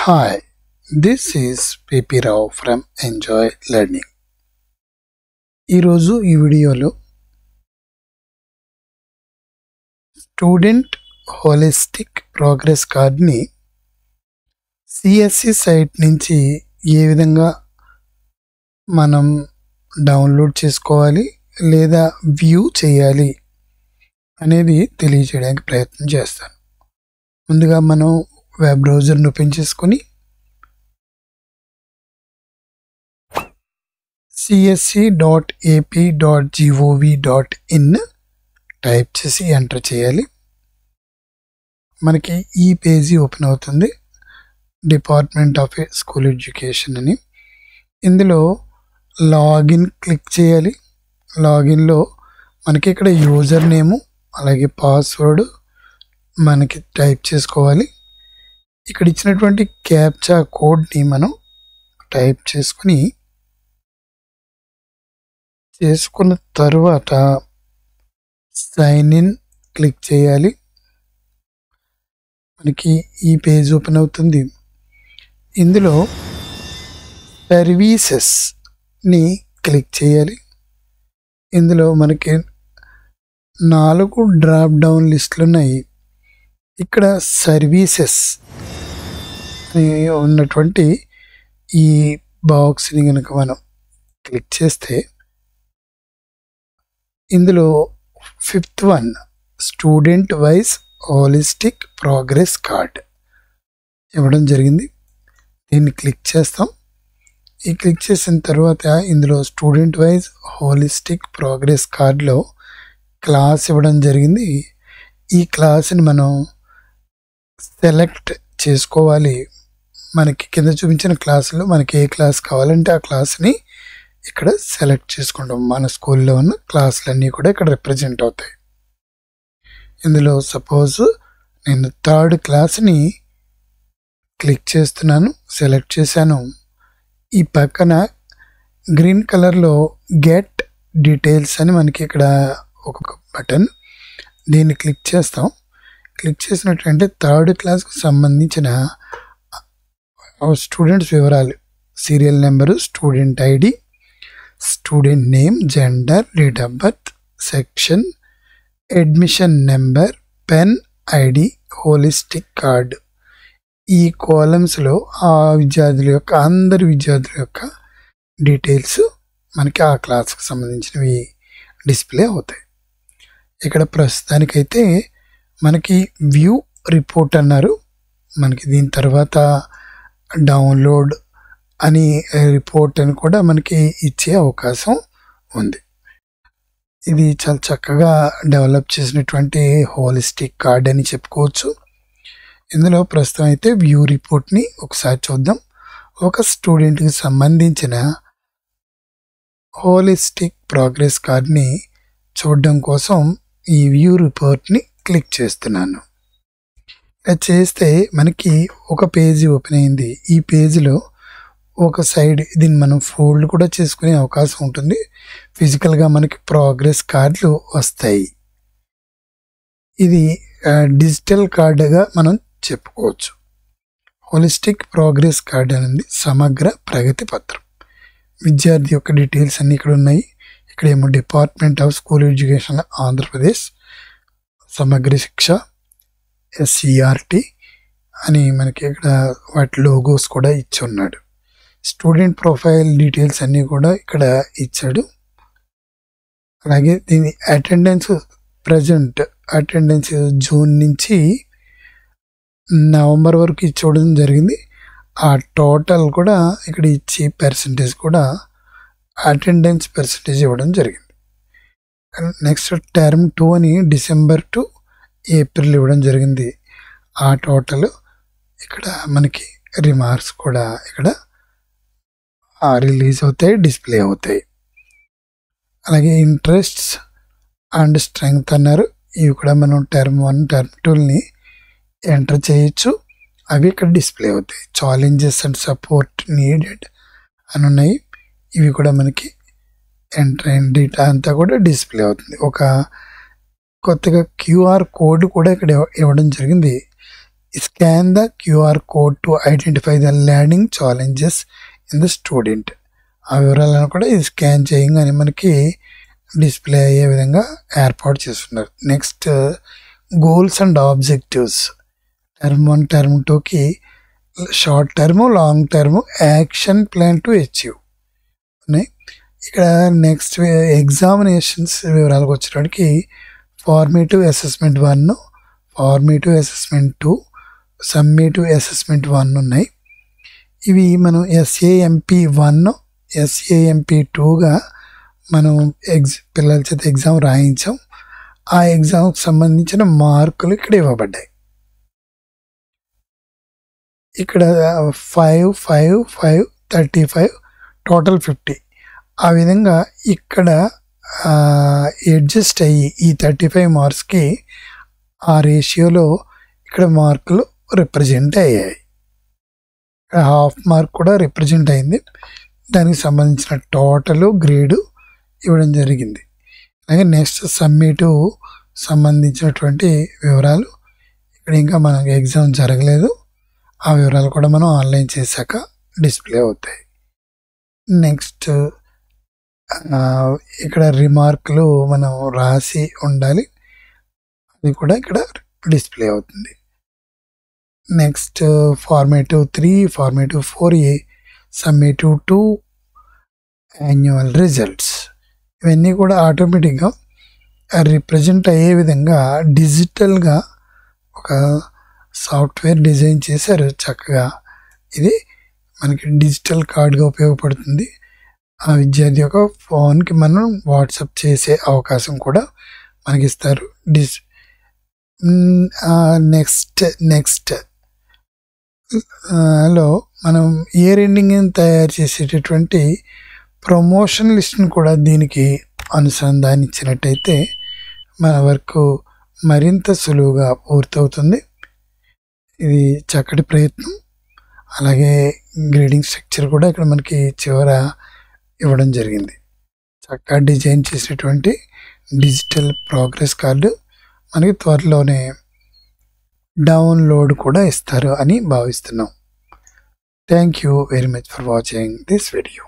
Hi, this is PP Rao from Enjoy Learning. ఈరోజు ఈ వీడియోలో స్టూడెంట్ హోలిస్టిక్ ప్రోగ్రెస్ కార్డ్ని సిఎస్సి సైట్ నుంచి ఏ విధంగా మనం డౌన్లోడ్ చేసుకోవాలి లేదా వ్యూ చేయాలి అనేది తెలియజేయడానికి ప్రయత్నం చేస్తాను. ముందుగా మనం వెబ్ బ్రౌజర్ను ఓపెన్ చేసుకొని csc.ap.gov.in టైప్ చేసి ఎంటర్ చేయాలి. మనకి ఈ పేజీ ఓపెన్ అవుతుంది. డిపార్ట్మెంట్ ఆఫ్ స్కూల్ ఎడ్యుకేషన్ అని. ఇందులో లాగిన్ క్లిక్ చేయాలి. లాగిన్లో మనకి ఇక్కడ యూజర్ నేము అలాగే పాస్వర్డ్ మనకి టైప్ చేసుకోవాలి. ఇక్కడ ఇచ్చినటువంటి క్యాప్చా కోడ్ని మనం టైప్ చేసుకున్న తర్వాత సైన్ ఇన్ క్లిక్ చేయాలి. మనకి ఈ పేజ్ ఓపెన్ అవుతుంది. ఇందులో సర్వీసెస్ని క్లిక్ చేయాలి. ఇందులో మనకి 4 డ్రాప్ డౌన్ లిస్టులు ఉన్నాయి. ఇక్కడ సర్వీసెస్ ఉన్నటువంటి ఈ బాక్స్ని కనుక మనం క్లిక్ చేస్తే ఇందులో 5th one student wise holistic progress card ఇవ్వడం జరిగింది. దీన్ని క్లిక్ చేస్తాం. ఈ క్లిక్ చేసిన తర్వాత ఇందులో స్టూడెంట్ వైజ్ హోలిస్టిక్ ప్రోగ్రెస్ కార్డ్లో క్లాస్ ఇవ్వడం జరిగింది. ఈ క్లాస్ని మనం సెలెక్ట్ చేసుకోవాలి. మనకి కింద చూపించిన క్లాసులో మనకి ఏ క్లాస్ కావాలంటే ఆ క్లాస్ని ఇక్కడ సెలెక్ట్ చేసుకుంటాం. మన స్కూల్లో ఉన్న క్లాసులన్నీ కూడా ఇక్కడ రిప్రజెంట్ అవుతాయి. ఇందులో సపోజ్ నేను 3rd క్లాస్ని క్లిక్ చేస్తున్నాను, సెలెక్ట్ చేశాను. ఈ పక్కన గ్రీన్ కలర్లో గెట్ డీటెయిల్స్ అని మనకి ఇక్కడ ఒక బటన్, దీన్ని క్లిక్ చేస్తాం. క్లిక్ చేసినట్లంటే 3rd క్లాస్కి సంబంధించిన స్టూడెంట్స్ వివరాలు, serial number, student ID, student name, gender, date of birth, section, admission number, pen ID, holistic card. ఈ కాలమ్స్లో ఆ విద్యార్థుల యొక్క అందరి విద్యార్థుల యొక్క డీటెయిల్స్ మనకి ఆ క్లాస్కి సంబంధించినవి డిస్ప్లే అవుతాయి. ఇక్కడ ప్రస్తుతానికైతే మనకి వ్యూ రిపోర్ట్ అన్నారు. మనకి దీని తర్వాత డౌన్లోడ్ అని రిపోర్ట్ అని కూడా మనకి ఇచ్చే అవకాశం ఉంది. ఇది చాలా చక్కగా డెవలప్ చేసినటువంటి హోలిస్టిక్ కార్డ్ అని చెప్పుకోవచ్చు. ఇందులో ప్రస్తుతం అయితే వ్యూ రిపోర్ట్ని ఒకసారి చూద్దాం. ఒక స్టూడెంట్కి సంబంధించిన హోలిస్టిక్ ప్రోగ్రెస్ కార్డ్ని చూడడం కోసం ఈ వ్యూ రిపోర్ట్ని క్లిక్ చేస్తున్నాను. ఇలా చేస్తే మనకి ఒక పేజీ ఓపెన్ అయింది. ఈ పేజీలో ఒక సైడ్ దీన్ని మనం ఫోల్డ్ కూడా చేసుకునే అవకాశం ఉంటుంది. ఫిజికల్గా మనకి ప్రోగ్రెస్ కార్డులు వస్తాయి. ఇది డిజిటల్ కార్డుగా మనం చెప్పుకోవచ్చు. హోలిస్టిక్ ప్రోగ్రెస్ కార్డ్ అనేది సమగ్ర ప్రగతి పత్రం. విద్యార్థి యొక్క డీటెయిల్స్ అన్నీ ఇక్కడ ఉన్నాయి. ఇక్కడేమో department of school education Andhra Pradesh, సమగ్ర శిక్ష, SCRT అని మనకి ఇక్కడ వాటి లోగోస్ కూడా ఇచ్చి ఉన్నాడు. స్టూడెంట్ ప్రొఫైల్ డీటెయిల్స్ అన్నీ కూడా ఇక్కడ ఇచ్చాడు. అలాగే దీని అటెండెన్స్ ప్రజెంట్ అటెండెన్స్ జూన్ నుంచి నవంబర్ వరకు ఇచ్చడం జరిగింది. ఆ టోటల్ కూడా ఇక్కడ ఇచ్చి పర్సంటేజ్ కూడా అటెండెన్స్ పర్సంటేజ్ ఇవ్వడం జరిగింది. నెక్స్ట్ టర్మ్ 2 అని డిసెంబర్ టు ఏప్రిల్ ఇవ్వడం జరిగింది. ఆ టోటల్ ఇక్కడ మనకి రిమార్క్స్ కూడా ఇక్కడ రిలీజ్ అవుతాయి, డిస్ప్లే అవుతాయి. అలాగే ఇంట్రెస్ట్స్ అండ్ స్ట్రెంగ్త్ అన్నారు. ఇవి కూడా మనం టర్మ్ 1 టర్మ్ 2ని ఎంటర్ చేయొచ్చు. అవి ఇక్కడ డిస్ప్లే అవుతాయి. ఛాలెంజెస్ అండ్ సపోర్ట్ నీడెడ్ అని ఉన్నాయి. ఇవి కూడా మనకి ఎంటర్ అయిన డేటా అంతా కూడా డిస్ప్లే అవుతుంది. ఒక కొత్తగా QR కోడ్ కూడా ఇక్కడ ఇవ్వడం జరిగింది. Scan the QR code to identify the learning challenges in the student. ఆ వివరాలను కూడా ఇది స్కాన్ చేయగానే మనకి డిస్ప్లే అయ్యే విధంగా ఏర్పాటు చేస్తున్నారు. Next goals and objectives. Term 1 term 2కి short term, long term, action plan to achieve ఉన్నాయి. ఇక్కడ నెక్స్ట్ ఎగ్జామినేషన్స్ వివరాలకు వచ్చేటప్పటికి formative assessment 1, formative assessment 2, summative assessment 1 ఉన్నాయి. ఇవి మనం SAMP 1, SAMP 2గా మనం పిల్లల చేత ఎగ్జామ్ రాయించాం. ఆ ఎగ్జామ్కి సంబంధించిన మార్కులు ఇక్కడ ఇవ్వబడ్డాయి. ఇక్కడ 5, 5, 5, 35 టోటల్ 50. ఆ విధంగా ఇక్కడ అడ్జస్ట్ అయ్యి ఈ 35 మార్క్స్కి ఆ రేషియోలో ఇక్కడ మార్కులు రిప్రజెంట్ అయ్యాయి. ఇక్కడ హాఫ్ మార్క్ కూడా రిప్రజెంట్ అయింది. దానికి సంబంధించిన టోటల్ గ్రేడు ఇవ్వడం జరిగింది. అలాగే నెక్స్ట్ సమ్మేటివ్ సంబంధించినటువంటి వివరాలు. ఇక్కడ ఇంకా మనకు ఎగ్జామ్ జరగలేదు. ఆ వివరాలు కూడా మనం ఆన్లైన్ చేశాక డిస్ప్లే అవుతాయి. నెక్స్ట్ ఇక్కడ రిమార్కులు మనం రాసి ఉండాలి. అది కూడా ఇక్కడ డిస్ప్లే అవుతుంది. Next formative 3, formative 4A, summative 2, annual results. ఇవన్నీ కూడా ఆటోమేటిక్గా రిప్రజెంట్ అయ్యే విధంగా డిజిటల్గా ఒక సాఫ్ట్వేర్ డిజైన్ చేశారు చక్కగా. ఇది మనకి డిజిటల్ కార్డ్గా ఉపయోగపడుతుంది. ఆ విద్యార్థి యొక్క ఫోన్కి మనం వాట్సాప్ చేసే అవకాశం కూడా మనకి ఇస్తారు. నెక్స్ట్ లో మనం ఇయర్ ఎండింగ్ తయారు చేసేటటువంటి ప్రమోషన్ లిస్ట్ని కూడా దీనికి అనుసంధానించినట్టయితే మన వర్క్ మరింత సులువుగా పూర్తవుతుంది. ఇది చక్కటి ప్రయత్నం. అలాగే గ్రేడింగ్ స్ట్రక్చర్ కూడా ఇక్కడ మనకి చివర ఇవ్వడం జరిగింది. చక్కగా డిజైన్ చేసినటువంటి డిజిటల్ ప్రోగ్రెస్ కార్డు మనకి త్వరలోనే డౌన్లోడ్ కూడా ఇస్తారు అని భావిస్తున్నాం. Thank you very much for watching this video.